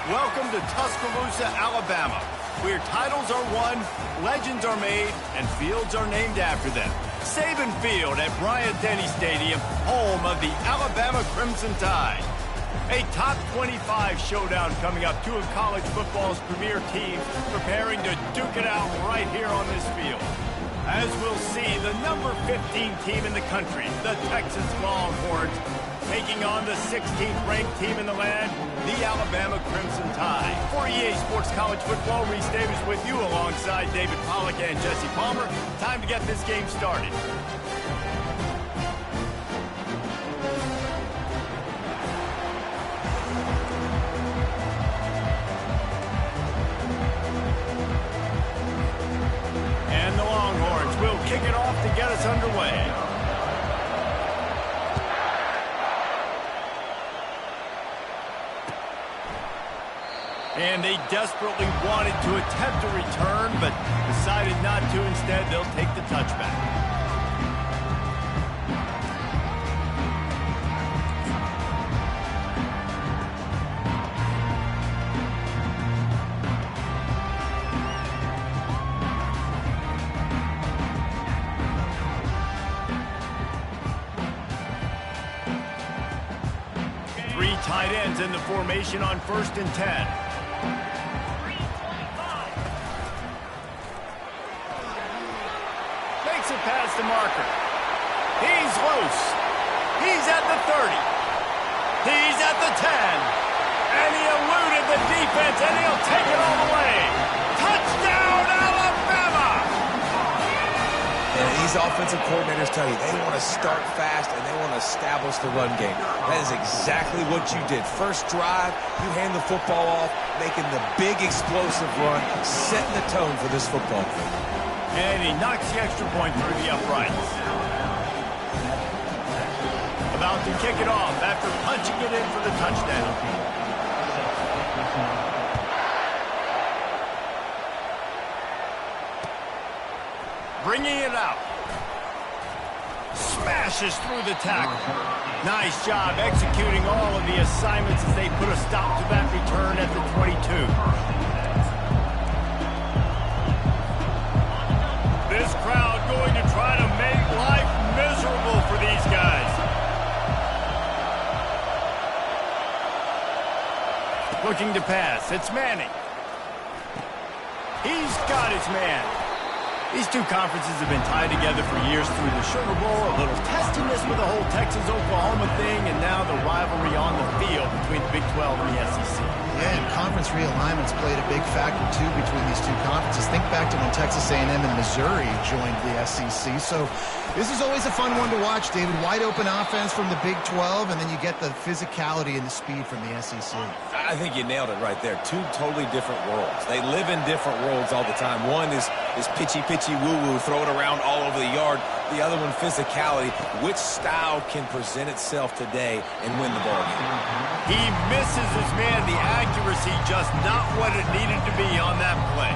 Welcome to Tuscaloosa, Alabama, where titles are won, legends are made, and fields are named after them. Saban Field at Bryant-Denny Stadium, home of the Alabama Crimson Tide. A top 25 showdown coming up, two of college football's premier teams preparing to duke it out right here on this field. As we'll see, the number 15 team in the country, the Texas Longhorns, taking on the 16th ranked team in the land, the Alabama Crimson Tide. For EA Sports College Football, Reese Davis with you alongside David Pollack and Jesse Palmer. Time to get this game started. And the Longhorns will kick it off to get us underway. And they desperately wanted to attempt a return, but decided not to. Instead, they'll take the touchback. Three tight ends in the formation on 1st and 10. Past the marker. He's loose. He's at the 30. He's at the 10. And he eluded the defense, and he'll take it all the way. Touchdown, Alabama! And these offensive coordinators tell you they want to start fast and they want to establish the run game. That is exactly what you did. First drive, you hand the football off, making the big explosive run, setting the tone for this football game. And he knocks the extra point through the uprights. About to kick it off after punching it in for the touchdown. Bringing it out. Smashes through the tackle. Nice job executing all of the assignments as they put a stop to that return at the 22. This crowd going to try to make life miserable for these guys. Looking to pass. It's Manning. He's got his man. These two conferences have been tied together for years through the Sugar Bowl, a little testiness with the whole Texas-Oklahoma thing, and now the rivalry on the field between the Big 12 and the SEC. Yeah, and conference realignments played a big factor, too, between these two conferences. Think back to when Texas A&M and Missouri joined the SEC. So this is always a fun one to watch, David. Wide open offense from the Big 12, and then you get the physicality and the speed from the SEC. I think you nailed it right there. Two totally different worlds. They live in different worlds all the time. One is pitchy, woo-woo, throw it around all over the yard. The other one, physicality. Which style can present itself today and win the ball game? He misses his man. The accuracy just not what it needed to be on that play.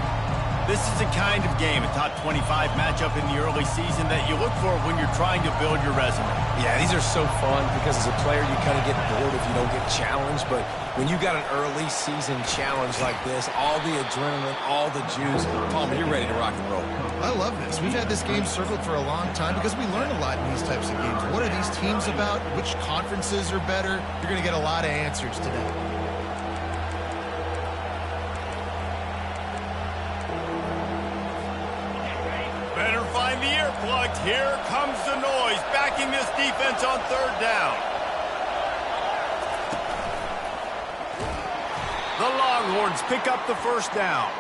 This is a kind of game, a top 25 matchup in the early season that you look for when you're trying to build your resume. Yeah, these are so fun because as a player you kind of get bored if you don't get challenged, but when you got an early season challenge like this, all the adrenaline, all the juice, Palmer, you're ready to rock and roll. I love this. We've had this game circled for a long time because we learn a lot in these types of games. What are these teams about? Which conferences are better? You're going to get a lot of answers today. Better find the earplugs. Here comes the noise, backing this defense on 3rd down. The Longhorns pick up the 1st down.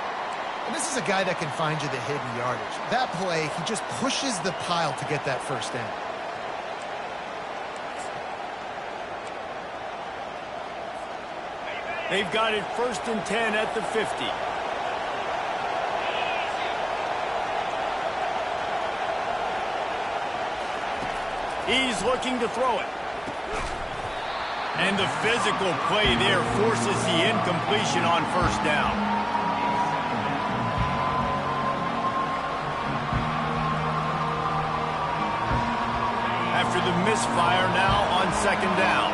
And this is a guy that can find you the hidden yardage. That play, he just pushes the pile to get that 1st down. They've got it 1st and 10 at the 50. He's looking to throw it. And the physical play there forces the incompletion on 1st down. After the misfire, now on 2nd down.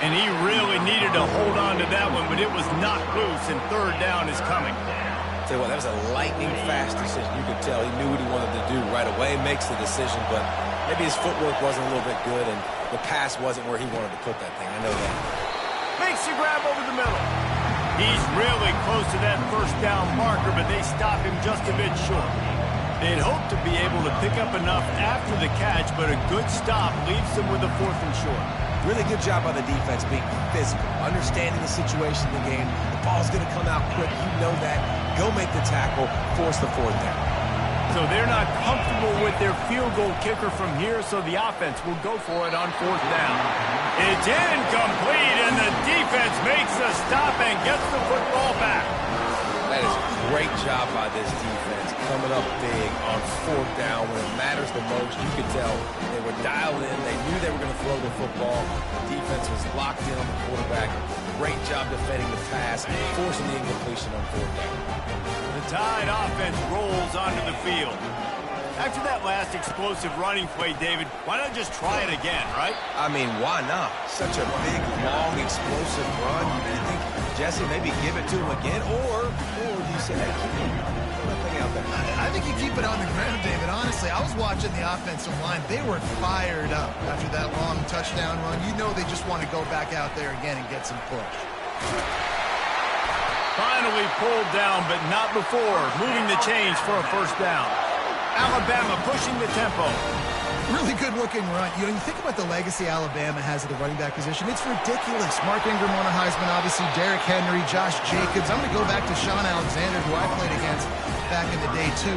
And he really needed to hold on to that one, but it was knocked loose, and third down is coming. Tell you what, that was a lightning-fast decision. You could tell he knew what he wanted to do right away, makes the decision, but maybe his footwork wasn't a little bit good, and the pass wasn't where he wanted to put that thing. I know that. Makes the grab over the middle. He's really close to that first down marker, but they stop him just a bit short. They'd hoped to be able to pick up enough after the catch, but a good stop leaves them with a 4th and short. Really good job by the defense being physical, understanding the situation in the game. The ball's going to come out quick. You know that. Go make the tackle, force the 4th down. So they're not comfortable with their field goal kicker from here, so the offense will go for it on 4th down. It's incomplete, and the defense makes a stop and gets the football back. That is a great job by this defense, coming up big on 4th down when it matters the most. You could tell they were dialed in. They knew they were going to throw the football. The defense was locked in on the quarterback. Great job defending the pass and forcing the incompletion on 4th down. The Tide offense rolls onto the field. After that last explosive running play, David, why not just try it again, right? I mean, why not? Such a big, long, explosive run. Do you think, Jesse, maybe give it to him again? Or do you say, hey, keep that thing out there? I think you keep it on the ground, David. Honestly, I was watching the offensive line. They were fired up after that long touchdown run. You know they just want to go back out there again and get some push. Finally pulled down, but not before. Moving the chains for a 1st down. Alabama pushing the tempo. Really good-looking run. You think about the legacy Alabama has at the running back position. It's ridiculous. Mark Ingram won a Heisman, obviously. Derrick Henry, Josh Jacobs. I'm going to go back to Sean Alexander, who I played against back in the day, too.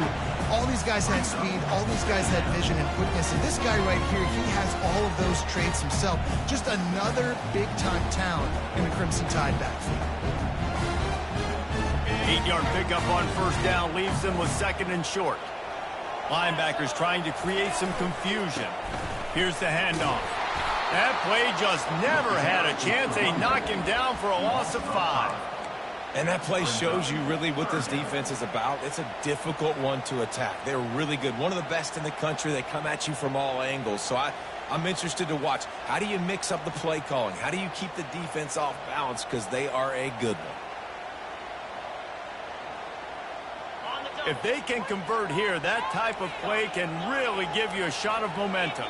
All these guys had speed. All these guys had vision and quickness. And this guy right here, he has all of those traits himself. Just another big-time talent in the Crimson Tide backfield. 8-yard pickup on 1st down leaves them with 2nd and short. Linebackers trying to create some confusion. Here's the handoff. That play just never had a chance. They knock him down for a loss of 5. And that play shows you really what this defense is about. It's a difficult one to attack. They're really good. One of the best in the country. They come at you from all angles. So I'm interested to watch. How do you mix up the play calling? How do you keep the defense off balance? Because they are a good one. If they can convert here, that type of play can really give you a shot of momentum.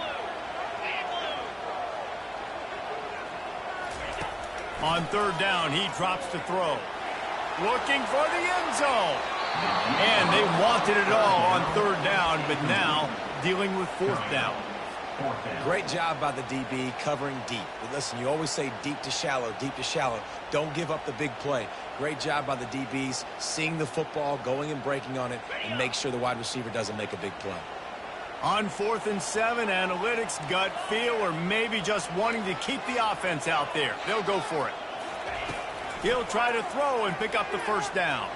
On 3rd down, he drops to throw. Looking for the end zone. And they wanted it all on 3rd down, but now dealing with 4th down. Great job by the DB covering deep. But listen, you always say deep to shallow, deep to shallow. Don't give up the big play. Great job by the DBs, seeing the football, going and breaking on it, and make sure the wide receiver doesn't make a big play. On 4th and 7, analytics, gut feel, or maybe just wanting to keep the offense out there. They'll go for it. He'll try to throw and pick up the 1st down.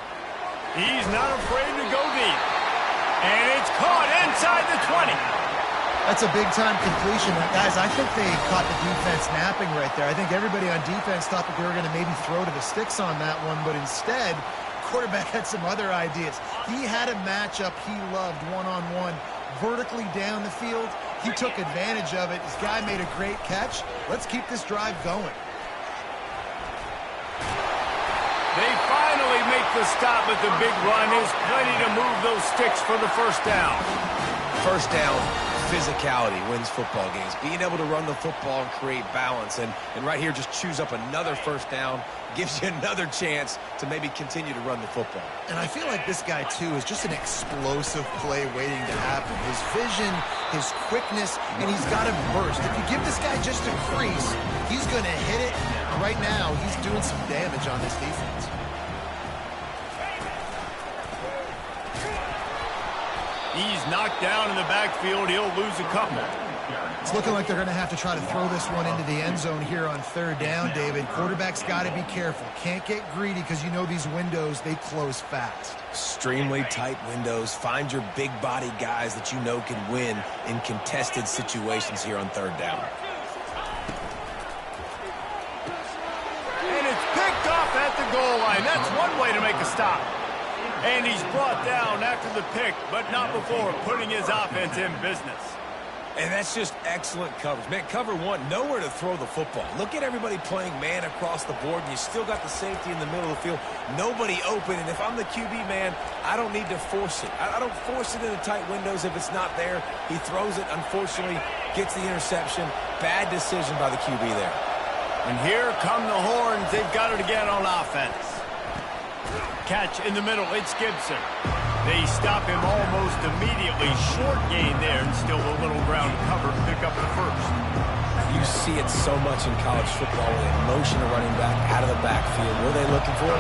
He's not afraid to go deep. And it's caught inside the 20. That's a big-time completion. Guys, I think they caught the defense napping right there. I think everybody on defense thought that they were going to maybe throw to the sticks on that one, but instead, quarterback had some other ideas. He had a matchup he loved one-on-one, vertically down the field. He took advantage of it. This guy made a great catch. Let's keep this drive going. They finally make the stop, but the big run is plenty to move those sticks for the 1st down. 1st down. Physicality wins football games. Being able to run the football and create balance. And right here, just choose up another 1st down. Gives you another chance to maybe continue to run the football. And I feel like this guy, too, is just an explosive play waiting to happen. His vision, his quickness, and he's got to burst. If you give this guy just a crease, he's going to hit it. Right now, he's doing some damage on this defense. He's knocked down in the backfield. He'll lose a couple. It's looking like they're going to have to try to throw this one into the end zone here on 3rd down, David. Quarterback's got to be careful. Can't get greedy because you know these windows, they close fast. Extremely tight windows. Find your big body guys that you know can win in contested situations here on 3rd down. And it's picked off at the goal line. That's one way to make a stop. And he's brought down after the pick, but not before putting his offense in business. And that's just excellent coverage. Man, cover one, nowhere to throw the football. Look at everybody playing man across the board, and you still got the safety in the middle of the field. Nobody open, and if I'm the QB, man, I don't need to force it. I don't force it into tight windows if it's not there. He throws it, unfortunately, gets the interception. Bad decision by the QB there. And here come the horns. They've got it again on offense. Catch in the middle. It's Gibson. They stop him almost immediately. Short gain there, and still a little ground cover to pick up the first. You see it so much in college football when they motion a running back out of the backfield. What are they looking for?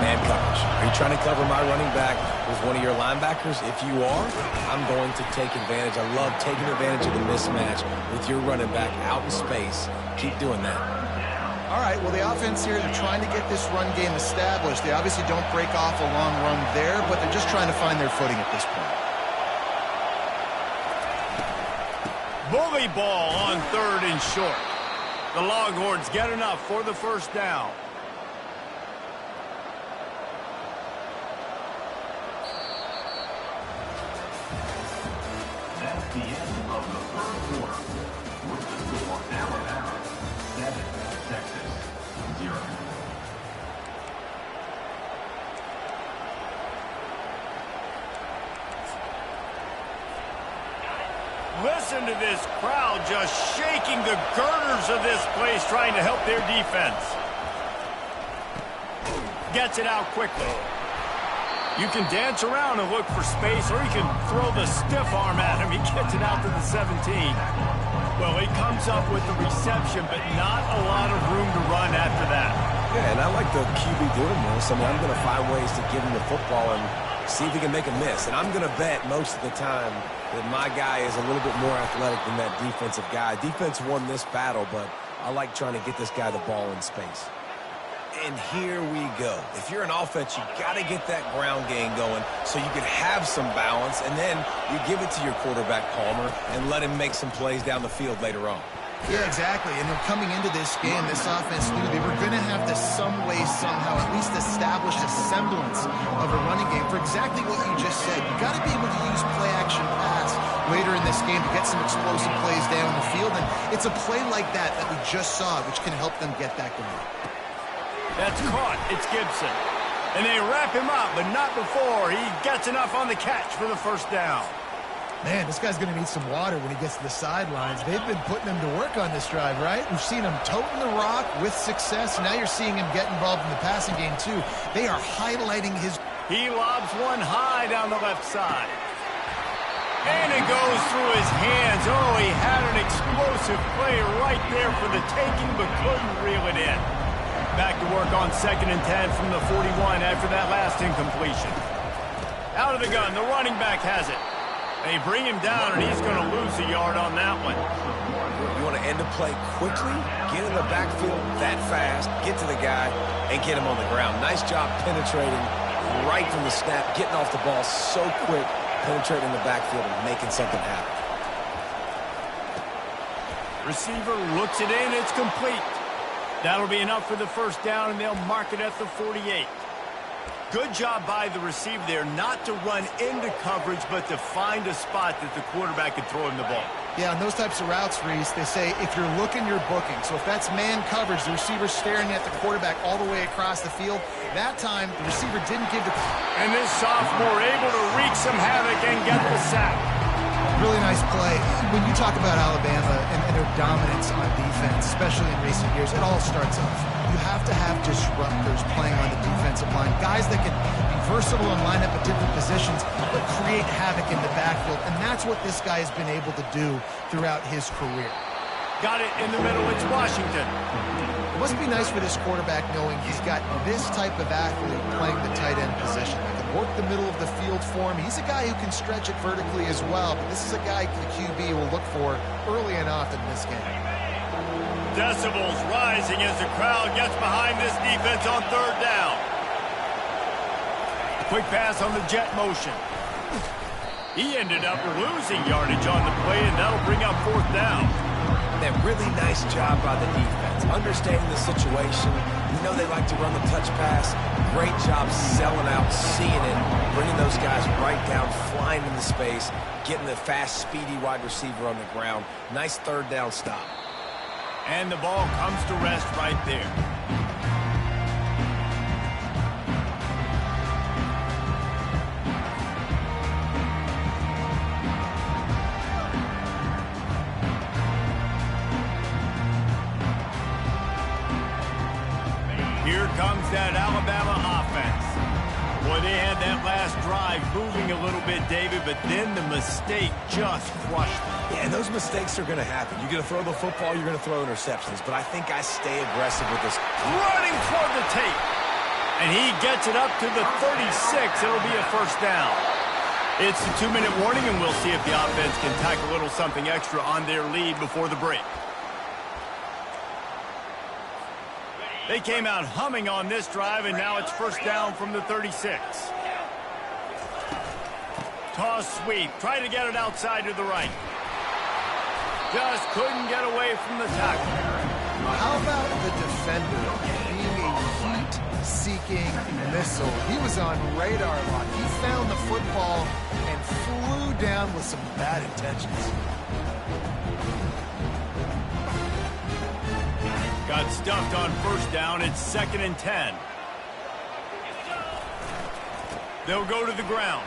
Man coverage. Are you trying to cover my running back with one of your linebackers? If you are, I'm going to take advantage. I love taking advantage of the mismatch with your running back out in space. Keep doing that. All right, well, the offense here, they're trying to get this run game established. They obviously don't break off a long run there, but they're just trying to find their footing at this point. Bully ball on 3rd and short. The Longhorns get enough for the first down. That's the end of the first quarter. With the score, Alabama 7, Texas 0. Listen to this crowd just shaking the girders of this place, trying to help their defense. Gets it out quickly. You can dance around and look for space, or you can throw the stiff arm at him. He gets it out to the 17. Well, he comes up with the reception, but not a lot of room to run after that. Yeah, and I like the QB doing this. I mean, I'm going to find ways to give him the football and see if he can make a miss. And I'm going to bet most of the time that my guy is a little bit more athletic than that defensive guy. Defense won this battle, but I like trying to get this guy the ball in space. And here we go. If you're an offense, you got to get that ground game going so you can have some balance, and then you give it to your quarterback, Palmer, and let him make some plays down the field later on. Yeah, exactly. And then coming into this game, this offense knew they were going to have to some way, somehow, at least establish a semblance of a running game for exactly what you just said. You got to be able to use play-action pass later in this game to get some explosive plays down the field. And it's a play like that that we just saw, which can help them get that going. That's caught. It's Gibson. And they wrap him up, but not before he gets enough on the catch for the first down. Man, this guy's going to need some water when he gets to the sidelines. They've been putting him to work on this drive, right? We've seen him toting the rock with success. Now you're seeing him get involved in the passing game, too. They are highlighting his... He lobs one high down the left side. And it goes through his hands. Oh, he had an explosive play right there for the taking, but couldn't reel it in. Back to work on 2nd and 10 from the 41 after that last incompletion. Out of the gun, the running back has it. They bring him down, and he's going to lose a yard on that one. You want to end the play quickly, get in the backfield that fast, get to the guy, and get him on the ground. Nice job penetrating right from the snap, getting off the ball so quick, penetrating the backfield and making something happen. Receiver looks it in, it's complete. That'll be enough for the first down, and they'll mark it at the 48. Good job by the receiver there, not to run into coverage, but to find a spot that the quarterback could throw him the ball. Yeah, on those types of routes, Reese, they say if you're looking, you're booking. So if that's man coverage, the receiver's staring at the quarterback all the way across the field, that time the receiver didn't give the... And this sophomore able to wreak some havoc and get the sack. Really nice play. When you talk about Alabama and their dominance on defense, especially in recent years, it all starts off. You have to have disruptors playing on the defensive line, guys that can be versatile and line up at different positions, but create havoc in the backfield, and that's what this guy has been able to do throughout his career. Got it in the middle. It's Washington. It must be nice for this quarterback knowing he's got this type of athlete playing the tight end position. That can work the middle of the field for him. He's a guy who can stretch it vertically as well, but this is a guy the QB will look for early and often in this game. Decibels rising as the crowd gets behind this defense on 3rd down. Quick pass on the jet motion. He ended up losing yardage on the play, and that'll bring up 4th down. That really nice job by the defense, understanding the situation, You know they like to run the touch pass. Great job selling out, seeing it, bringing those guys right down, flying into space, getting the fast, speedy wide receiver on the ground. Nice third down stop. And the ball comes to rest right there. Here comes that Alabama offense. Boy, they had that last drive moving a little bit, David, but then the mistake just crushed them. Yeah, and those mistakes are going to happen. You're going to throw the football, you're going to throw interceptions, but I think I stay aggressive with this. Running toward the tape. And he gets it up to the 36. It'll be a first down. It's a 2-minute warning, and we'll see if the offense can tack a little something extra on their lead before the break. They came out humming on this drive, and now it's first down from the 36. Toss sweep. Try to get it outside to the right. Just couldn't get away from the tackle. How about the defender being a heat-seeking missile? He was on radar lock. He found the football and flew down with some bad intentions. Got stuffed on first down. It's 2nd and 10. They'll go to the ground.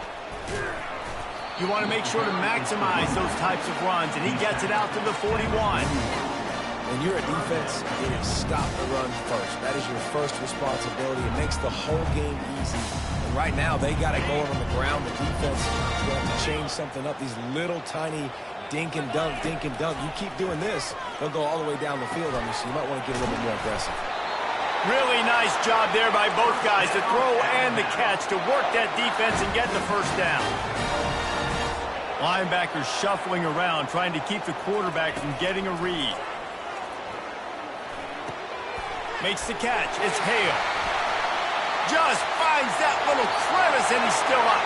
You want to make sure to maximize those types of runs, and he gets it out to the 41. When you're a defense, it is stop the run first. That is your first responsibility. It makes the whole game easy. And right now, they got it going on the ground. The defense is going to have to change something up. These little tiny dink and dunk, dink and dunk. You keep doing this, they'll go all the way down the field on you, so you might want to get a little bit more aggressive. Really nice job there by both guys, the throw and the catch, to work that defense and get the first down. Linebackers shuffling around, trying to keep the quarterback from getting a read. Makes the catch. It's Hale. Just finds that little crevice, and he's still up.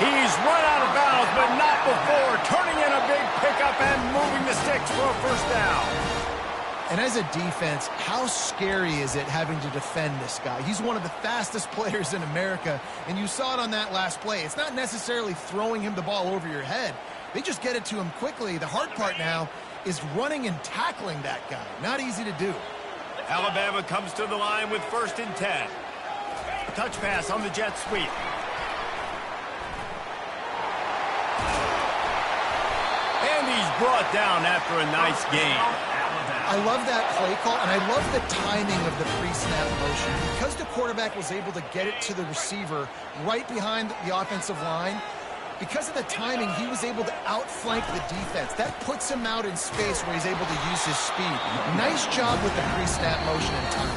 He's run out of bounds, but not before. Turning in a big pickup and moving the sticks for a first down. And as a defense, how scary is it having to defend this guy? He's one of the fastest players in America, and you saw it on that last play. It's not necessarily throwing him the ball over your head. They just get it to him quickly. The hard part now is running and tackling that guy. Not easy to do. Alabama comes to the line with 1st and 10. Touch pass on the jet sweep. And he's brought down after a nice gain. I love that play call, and I love the timing of the pre-snap motion. Because the quarterback was able to get it to the receiver right behind the offensive line, because of the timing, he was able to outflank the defense. That puts him out in space where he's able to use his speed. Nice job with the pre-snap motion and timing.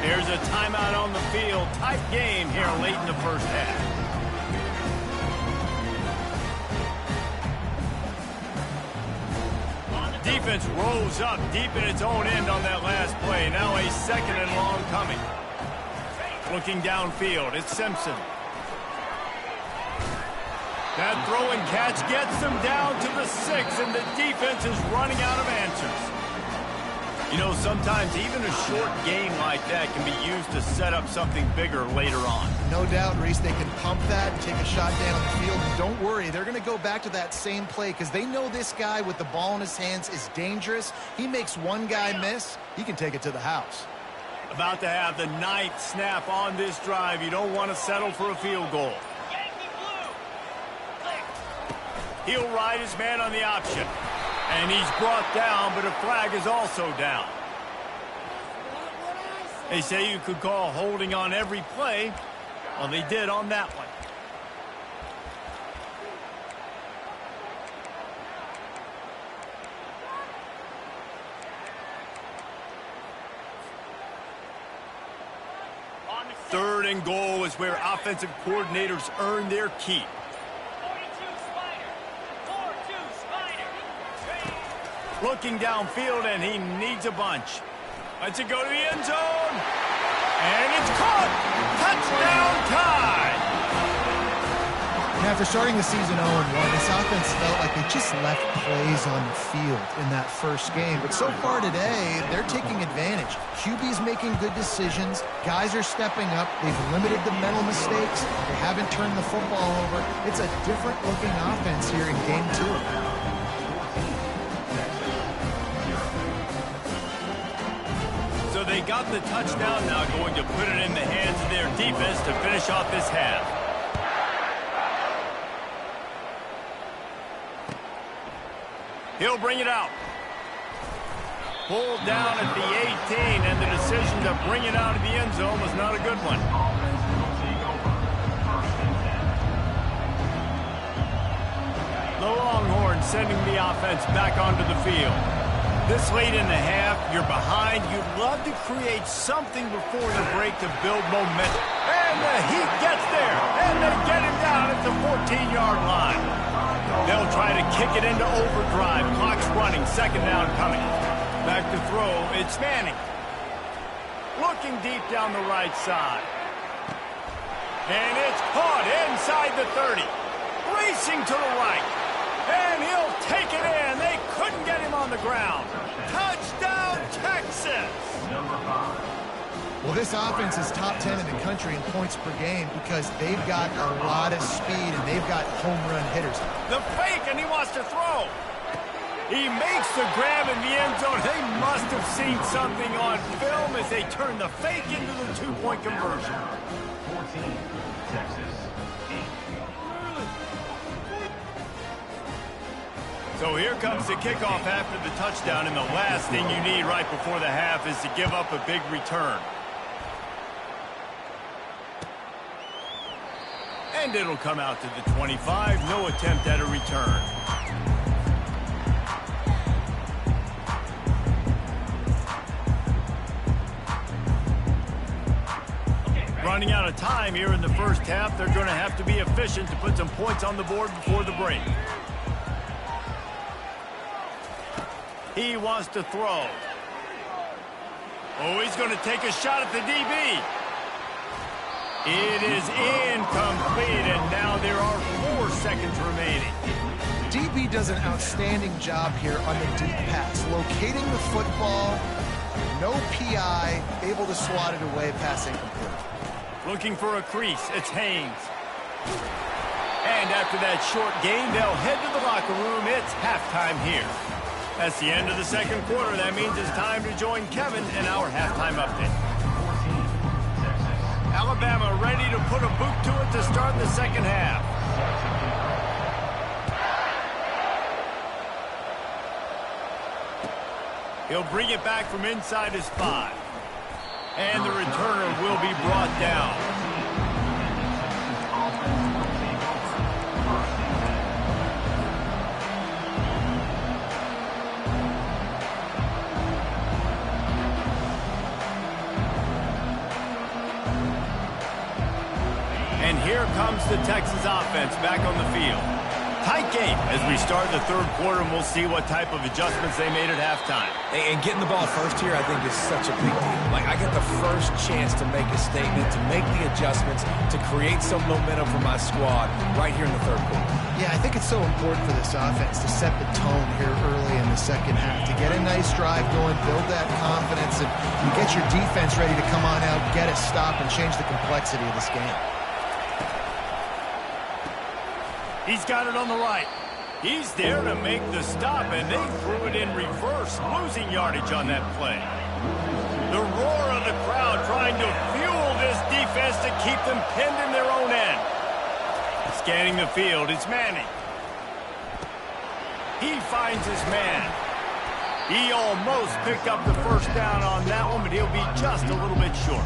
Here's a timeout on the field. Tight game here late in the first half. Defense rose up deep in its own end on that last play. Now a 2nd and long coming. Looking downfield, it's Simpson. That throw and catch gets them down to the 6, and the defense is running out of answers. You know, sometimes even a short game like that can be used to set up something bigger later on. No doubt, Reese, they can pump that and take a shot down the field. And don't worry, they're going to go back to that same play because they know this guy with the ball in his hands is dangerous. He makes one guy miss, he can take it to the house. About to have the 9th snap on this drive. You don't want to settle for a field goal. He'll ride his man on the option. And he's brought down, but a flag is also down. They say you could call holding on every play. Well, they did on that one. Third and goal is where offensive coordinators earn their keep. Looking downfield, and he needs a bunch. Lets it go to the end zone. And it's caught. Touchdown tie. And after starting the season 0-1, this offense felt like they just left plays on the field in that first game. But so far today, they're taking advantage. QB's making good decisions. Guys are stepping up. They've limited the mental mistakes. They haven't turned the football over. It's a different-looking offense here in Game 2. So they got the touchdown, now going to put it in the hands of their defense to finish off this half. He'll bring it out. Pulled down at the 18, and the decision to bring it out of the end zone was not a good one. The Longhorns sending the offense back onto the field. This late in the half, you're behind. You'd love to create something before the break to build momentum. And the Heat gets there, and they get him down at the 14-yard line. They'll try to kick it into overdrive. Clock's running, second down coming. Back to throw, it's Manning. Looking deep down the right side. And it's caught inside the 30. Racing to the right. And he'll take it in. They couldn't get him on the ground. Touchdown, Texas! Well, this offense is top 10 in the country in points per game because they've got a lot of speed and they've got home run hitters. The fake, and he wants to throw. He makes the grab in the end zone. They must have seen something on film as they turn the fake into the two-point conversion. 14, Texas. So here comes the kickoff after the touchdown, and the last thing you need right before the half is to give up a big return. And it'll come out to the 25. No attempt at a return. Running out of time here in the first half. They're going to have to be efficient to put some points on the board before the break. He wants to throw. Oh, he's going to take a shot at the DB. It is incomplete, and now there are 4 seconds remaining. DB does an outstanding job here on the deep pass, locating the football, no PI, able to swat it away, pass incomplete. Looking for a crease, it's Haynes. And after that short gain, they'll head to the locker room. It's halftime here. That's the end of the second quarter. That means it's time to join Kevin in our halftime update. Alabama ready to put a boot to it to start the second half. He'll bring it back from inside his 5. And the returner will be brought down. And here comes the Texas offense back on the field. Tight game as we start the third quarter, and we'll see what type of adjustments they made at halftime. And getting the ball first here, I think, is such a big deal. Like, I get the first chance to make a statement, to make the adjustments, to create some momentum for my squad right here in the third quarter. Yeah, I think it's so important for this offense to set the tone here early in the second half, to get a nice drive going, build that confidence, and get your defense ready to come on out, get a stop, and change the complexity of this game. He's got it on the right. He's there to make the stop, and they threw it in reverse, losing yardage on that play. The roar of the crowd trying to fuel this defense to keep them pinned in their own end. Scanning the field, it's Manning. He finds his man. He almost picked up the first down on that one, but he'll be just a little bit short.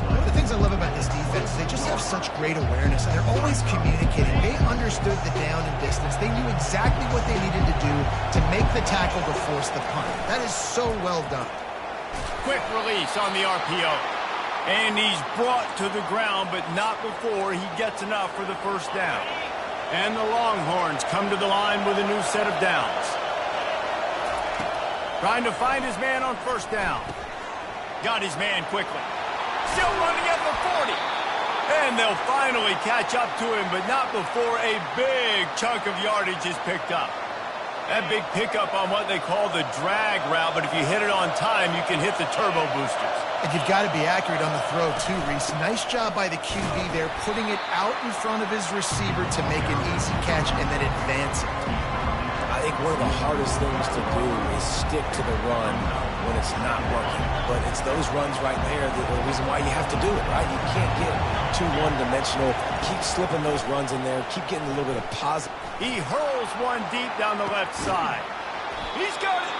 One of the things I love about this defense is they just have such great awareness, and they're always communicating. They understood the down and distance. They knew exactly what they needed to do to make the tackle to force the punt. That is so well done. Quick release on the RPO. And he's brought to the ground, but not before he gets enough for the first down. And the Longhorns come to the line with a new set of downs. Trying to find his man on first down. Got his man quickly. Still running at the 40. And they'll finally catch up to him, but not before a big chunk of yardage is picked up. That big pickup on what they call the drag route, but if you hit it on time, you can hit the turbo boosters. And you've got to be accurate on the throw, too, Reese. Nice job by the QB there, putting it out in front of his receiver to make an easy catch and then advance it. I think one of the hardest things to do is stick to the run when it's not working. But it's those runs right there that are the reason why you have to do it, right? You can't get too one-dimensional. Keep slipping those runs in there. Keep getting a little bit of positive. He hurls one deep down the left side. He's got it.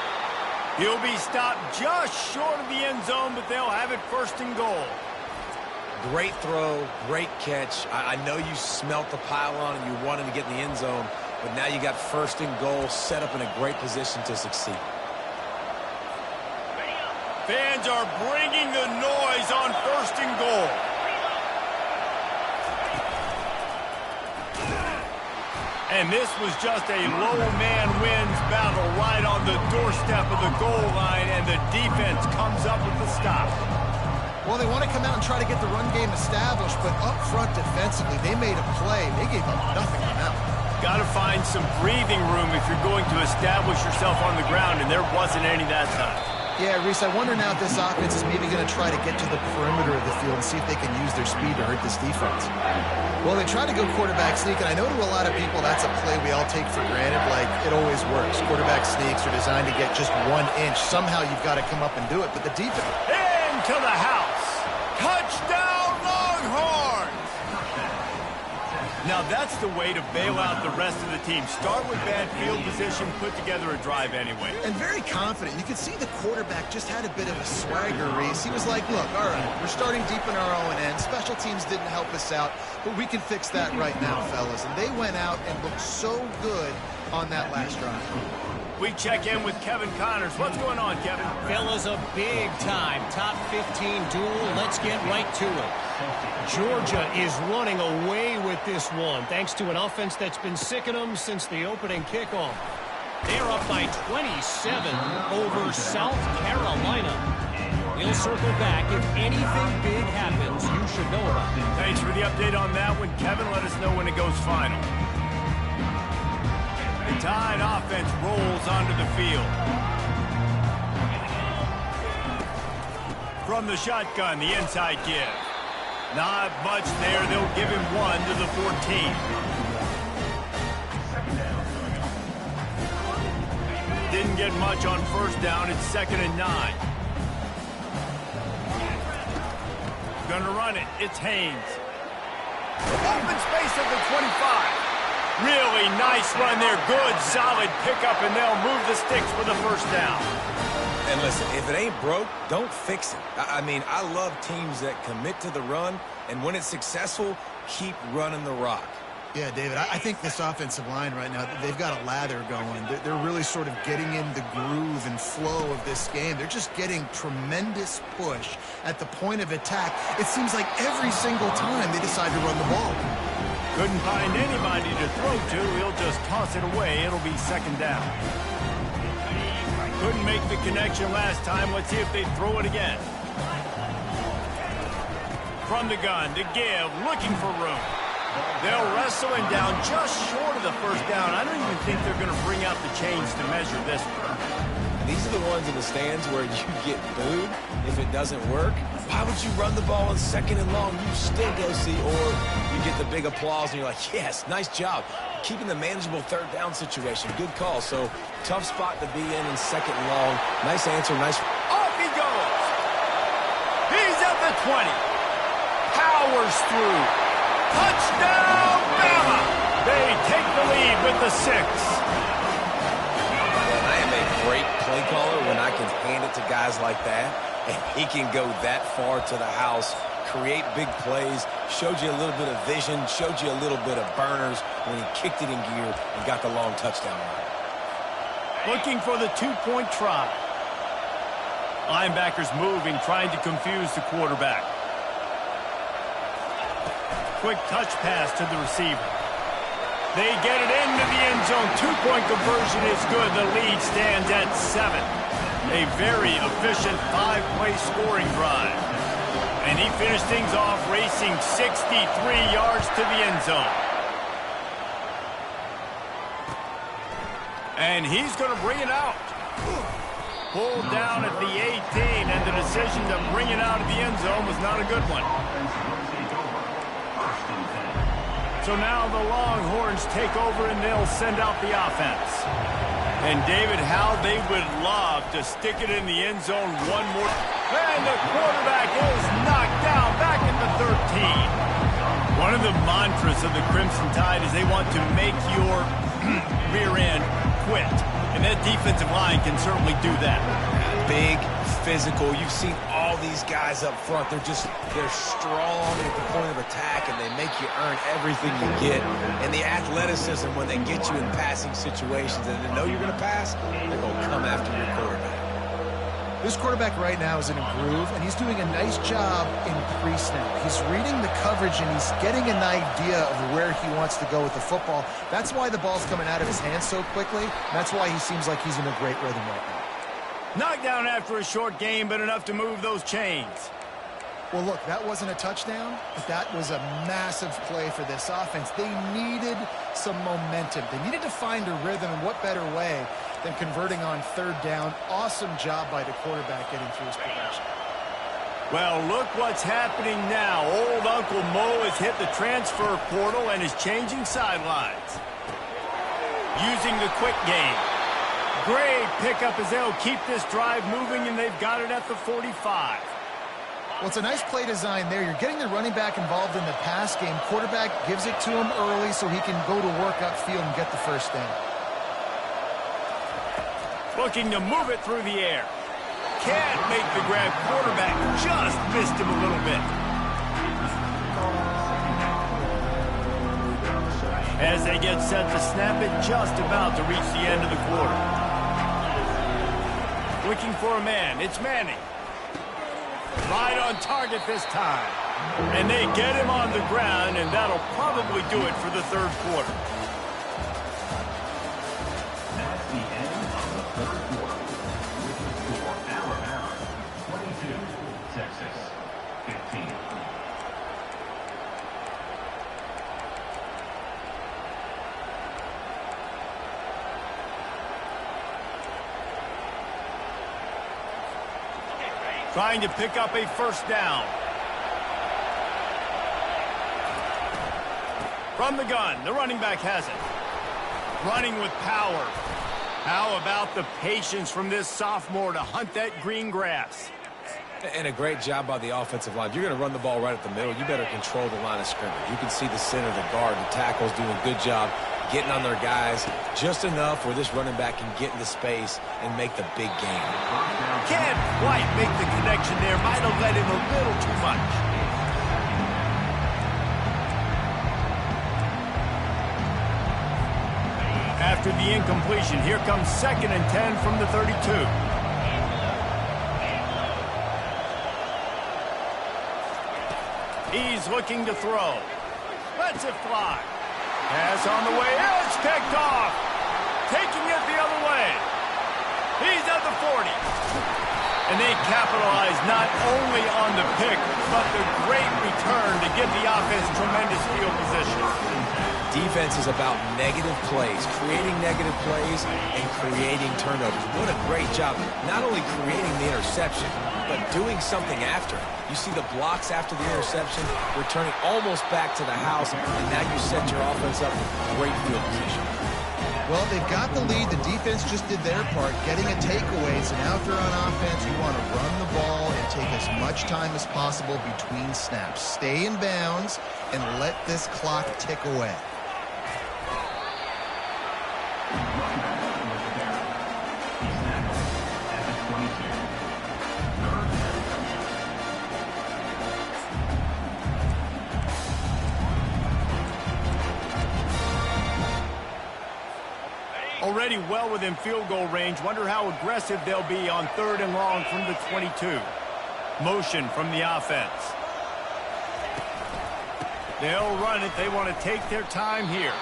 He'll be stopped just short of the end zone, but they'll have it first and goal. Great throw, great catch. I know you smelt the pylon and you wanted to get in the end zone, but now you got first and goal set up in a great position to succeed. Fans are bringing the noise on first and goal. And this was just a low man wins battle right on the doorstep of the goal line, and the defense comes up with the stop. Well, they want to come out and try to get the run game established, but up front defensively, they made a play. They gave up nothing on that one. Got to find some breathing room if you're going to establish yourself on the ground, and there wasn't any that time. Yeah, Reese, I wonder now if this offense is maybe going to try to get to the perimeter of the field and see if they can use their speed to hurt this defense. Well, they try to go quarterback sneak, and I know to a lot of people that's a play we all take for granted, like it always works. Quarterback sneaks are designed to get just 1 inch. Somehow you've got to come up and do it, but the defense... Into the house. Touchdown, Longhorns! Now that's the way to bail out the rest of the team. Start with bad field position, put together a drive anyway. And very confident. You could see the quarterback just had a bit of a swagger, Reese. He was like, look, all right, we're starting deep in our own end. Special teams didn't help us out, but we can fix that right now, fellas. And they went out and looked so good on that last drive. We check in with Kevin Connors. What's going on, Kevin? Fellas, a big-time top 15 duel. Let's get right to it. Georgia is running away with this one, thanks to an offense that's been sicking them since the opening kickoff. They're up by 27 over South Carolina. We'll circle back. If anything big happens, you should know about it. Thanks for the update on that one, Kevin. Let us know when it goes final. The Tide offense rolls onto the field. From the shotgun, the inside give. Not much there. They'll give him 1 to the 14. Didn't get much on first down. It's 2nd and 9. Gonna run it. It's Haynes. Open space at the 25. Really nice run there. Good, solid pickup, and they'll move the sticks for the first down. And listen, if it ain't broke, don't fix it. I mean, I love teams that commit to the run, and when it's successful, keep running the rock. Yeah, David, I think this offensive line right now, they've got a lather going. They're really sort of getting in the groove and flow of this game. They're just getting tremendous push at the point of attack. It seems like every single time they decide to run the ball. Couldn't find anybody to throw to. He'll just toss it away. It'll be 2nd down. Couldn't make the connection last time. Let's see if they throw it again. From the gun to give, looking for room. They'll wrestle him down just short of the first down. I don't even think they're going to bring out the chains to measure this one. These are the ones in the stands where you get booed if it doesn't work. Why would you run the ball on 2nd and long? You still go see, or you get the big applause and you're like, yes, nice job. Keeping the manageable 3rd down situation. Good call. So tough spot to be in 2nd and long. Nice answer. Nice. Off he goes. He's at the 20. Powers through. Touchdown, Bama! They take the lead with the 6. I am a great play caller when I can hand it to guys like that, and he can go that far to the house, create big plays, showed you a little bit of vision, showed you a little bit of burners when he kicked it in gear and got the long touchdown run. Looking for the 2-point try. Linebackers moving, trying to confuse the quarterback. Quick touch pass to the receiver. They get it into the end zone. 2-point conversion is good. The lead stands at 7. A very efficient 5-play scoring drive. And he finished things off racing 63 yards to the end zone. And he's going to bring it out. Pulled down at the 18, and the decision to bring it out of the end zone was not a good one. So now the Longhorns take over, and they'll send out the offense. And David, how they would love to stick it in the end zone one more. And the quarterback is knocked down back at the 13. One of the mantras of the Crimson Tide is they want to make your rear end quit. And that defensive line can certainly do that. Big, physical. You've seen all these guys up front. They're strong at the point of attack, and they make you earn everything you get. And the athleticism when they get you in passing situations and they know you're going to pass, they're going to come after your quarterback. This quarterback right now is in a groove, and he's doing a nice job in pre-snap. He's reading the coverage, and he's getting an idea of where he wants to go with the football. That's why the ball's coming out of his hands so quickly. That's why he seems like he's in a great rhythm right now. Knocked down after a short game, but enough to move those chains. Well, look, that wasn't a touchdown, but that was a massive play for this offense. They needed some momentum. They needed to find a rhythm, and what better way than converting on third down. Awesome job by the quarterback getting through his progression. Well, look what's happening now. Old Uncle Mo has hit the transfer portal and is changing sidelines. Using the quick game. Great pickup as they'll keep this drive moving, and they've got it at the 45. Well, it's a nice play design there. You're getting the running back involved in the pass game. Quarterback gives it to him early so he can go to work upfield and get the first down. Looking to move it through the air. Can't make the grab. Quarterback just missed him a little bit. As they get set to snap it, just about to reach the end of the quarter. Looking for a man. It's Manning. Right on target this time. And they get him on the ground, and that'll probably do it for the third quarter. That's the end of the third quarter. With the score, Alabama 22, Texas 15. Trying to pick up a first down. From the gun, the running back has it. Running with power. How about the patience from this sophomore to hunt that green grass? And a great job by the offensive line. If you're going to run the ball right at the middle, you better control the line of scrimmage. You can see the center, the guard, the tackles doing a good job getting on their guys just enough where this running back can get into space and make the big game. Can't quite make the connection there. Might have led him a little too much. After the incompletion, here comes 2nd and 10 from the 32. He's looking to throw. Lets it fly. Pass on the way. It's picked off. Taking it the other way. He's at the 40. And they capitalize not only on the pick, but the great return to give the offense tremendous field position. Defense is about negative plays, creating negative plays and creating turnovers. What a great job. Not only creating the interception, but doing something after. You see the blocks after the interception, returning almost back to the house, and now you set your offense up with great field position. Well, they've got the lead. The defense just did their part, getting a takeaway. So now if they're on offense, you want to run the ball and take as much time as possible between snaps. Stay in bounds and let this clock tick away. Already well within field goal range. Wonder how aggressive they'll be on 3rd and long from the 22. Motion from the offense. They'll run it. They want to take their time here.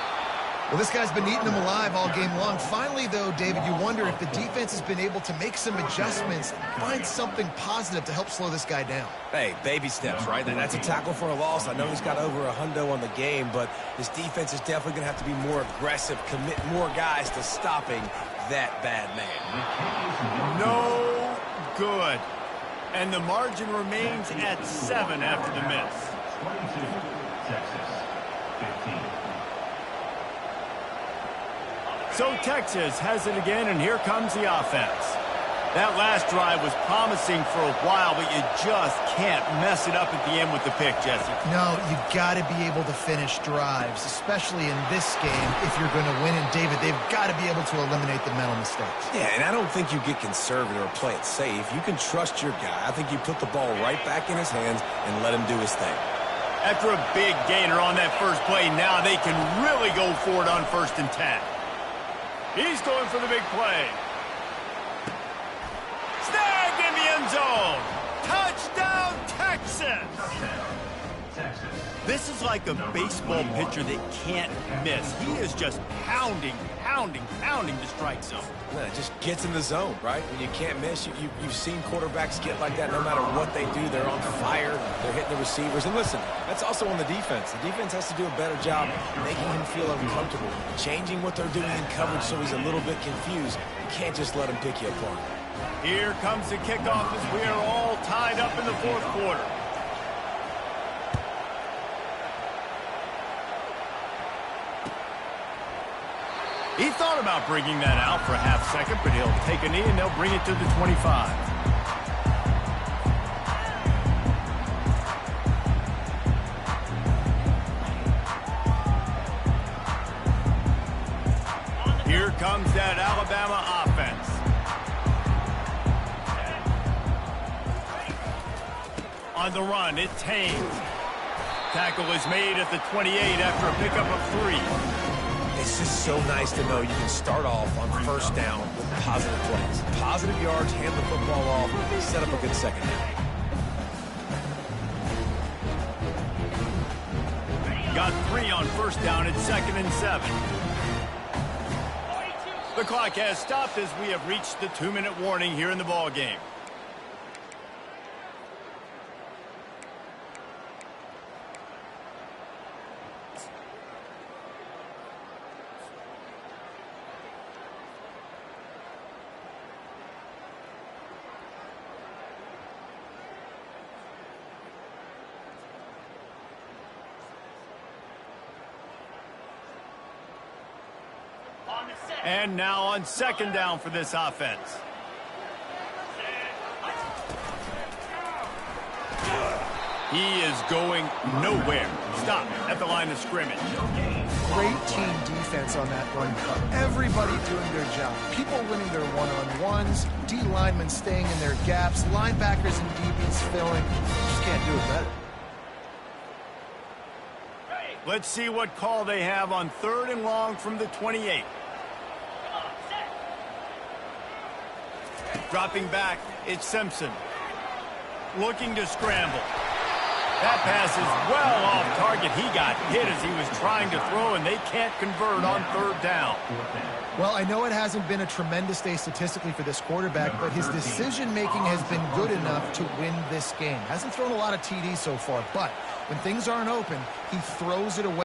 Well, this guy's been eating them alive all game long. Finally, though, David, you wonder if the defense has been able to make some adjustments, find something positive to help slow this guy down. Hey, baby steps, right? That's a tackle for a loss. I know he's got over $100 on the game, but his defense is definitely going to have to be more aggressive, commit more guys to stopping that bad man. No good. And the margin remains at 7 after the miss. 22, Texas, 15. So Texas has it again, and here comes the offense. That last drive was promising for a while, but you just can't mess it up at the end with the pick, Jesse. No, you've got to be able to finish drives, especially in this game if you're going to win. And, David, they've got to be able to eliminate the mental mistakes. Yeah, and I don't think you get conservative or play it safe. You can trust your guy. I think you put the ball right back in his hands and let him do his thing. After a big gainer on that first play, now they can really go for it on 1st and 10. He's going for the big play. Snagged in the end zone. Touchdown, Texas. Texas. This is like a baseball pitcher that can't miss. He is just pounding the strike zone. Yeah, it just gets in the zone, right? When you can't miss, you've seen quarterbacks get like that no matter what they do. They're on fire. They're hitting the receivers. And listen, that's also on the defense. The defense has to do a better job making him feel uncomfortable, changing what they're doing in coverage so he's a little bit confused. You can't just let him pick you apart. Here comes the kickoff as we are all tied up in the 4th quarter. He thought about bringing that out for a half second, but he'll take a knee and they'll bring it to the 25. Here comes that Alabama offense. On the run, it's Haynes. Tackle is made at the 28 after a pickup of 3. It's just so nice to know you can start off on 1st down with positive plays. Positive yards, hand the football off, set up a good second down. Got 3 on 1st down. It's 2nd and 7. The clock has stopped as we have reached the 2-minute warning here in the ball game. And now on 2nd down for this offense. He is going nowhere. Stop at the line of scrimmage. Great team defense on that run cut. Everybody doing their job. People winning their one-on-ones, D linemen staying in their gaps, linebackers and DBs filling. Just can't do it better. Let's see what call they have on 3rd and long from the 28. Dropping back, it's Simpson. Looking to scramble. That pass is well off target. He got hit as he was trying to throw, and they can't convert on 3rd down. Well, I know it hasn't been a tremendous day statistically for this quarterback, but his decision-making has been good enough to win this game. Hasn't thrown a lot of TDs so far, but when things aren't open, he throws it away.